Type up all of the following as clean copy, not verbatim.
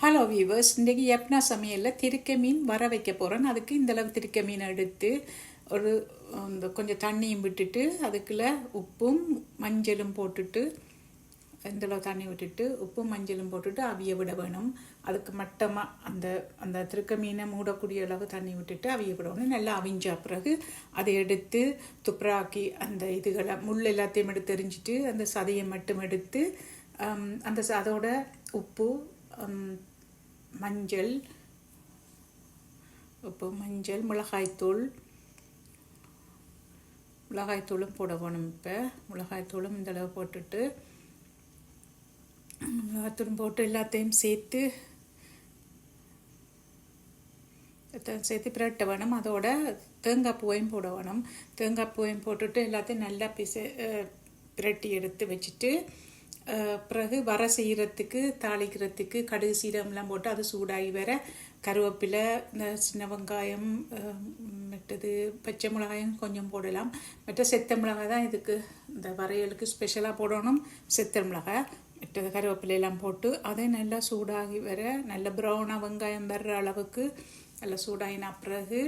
Hello viewers, இன்றைக்கி யப்னா சமையலில் திருக்க மீன் வர வைக்க போகிறேன். அதுக்கு இந்தளவு திருக்க மீன் எடுத்து ஒரு இந்த கொஞ்சம் தண்ணியும் விட்டுட்டு அதுக்குள்ளே உப்பும் மஞ்சளும் போட்டுட்டு இந்தளவு தண்ணி விட்டுட்டு உப்பும் மஞ்சளும் போட்டுட்டு அவிய விட வேணும். அதுக்கு மட்டமாக அந்த திருக்க மீனை மூடக்கூடிய அளவு தண்ணி விட்டுட்டு அவிய விடணும். நல்லா அவிஞ்ச பிறகு அதை எடுத்து துப்புராக்கி அந்த இதுகளை முள் எல்லாத்தையும் எடுத்து எரிஞ்சிட்டு அந்த சதையை மட்டும் எடுத்து அதோட உப்பு மஞ்சள் மிளகாய்த்தூளும் போட வேணும். இப்போ மிளகாய்த்தூளும் இந்தளவு போட்டுட்டு மிளகாய்த்தூளும் போட்டு எல்லாத்தையும் சேர்த்து பிரட்ட வேணும். அதோட தேங்காய் பூவையும் போட வேணும். தேங்காய் பூவையும் போட்டுட்டு எல்லாத்தையும் நல்லா பிரட்டி எடுத்து வச்சுட்டு பிறகு வர செய்கிறதுக்கு தாளிக்கிறதுக்கு கடுகு சீரகம்லாம் போட்டு அது சூடாகி வர கருவேப்பிலை, இந்த சின்ன வெங்காயம், மற்றது பச்சை மிளகாயும் கொஞ்சம் போடலாம். மற்ற செத்த மிளகாய் தான் இதுக்கு இந்த வரையலுக்கு ஸ்பெஷலாக போடணும். செத்த மிளகாய் மற்றது கருவேப்பிலையெல்லாம் போட்டு அதை நல்லா சூடாகி வர நல்ல ப்ரௌனாக வெங்காயம் வர்ற அளவுக்கு நல்லா சூடாகின பிறகு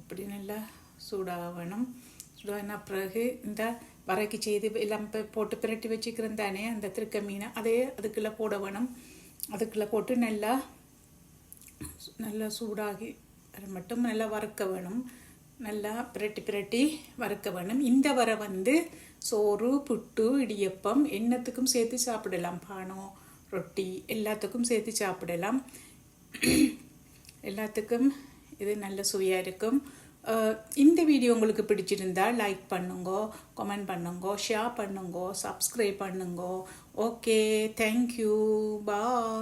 இப்படி நல்லா சூடாக வேணும். சூடாகின பிறகு இந்த வரைக்கு செய்து எல்லாம் போட்டு பிரட்டி வச்சுக்கிறேன் தானே அந்த திருக்க மீனை அதே அதுக்குள்ளே போட வேணும். அதுக்குள்ளே போட்டு நல்லா சூடாகி மட்டும் நல்லா வறுக்க வேணும். நல்லா பிரட்டி வறுக்க வேணும். இந்த வரை சோறு, புட்டு, இடியப்பம் என்னத்துக்கும் சேர்த்து சாப்பிடலாம். பானம், ரொட்டி எல்லாத்துக்கும் சேர்த்து சாப்பிடலாம். எல்லாத்துக்கும் இது நல்ல சுவையாக இருக்கும். இந்த வீடியோ உங்களுக்கு பிடிச்சிருந்தா லைக் பண்ணுங்க, கமெண்ட் பண்ணுங்க, ஷேர் பண்ணுங்க, சப்ஸ்கிரைப் பண்ணுங்க. ஓகே, தேங்க்யூ, பாய்.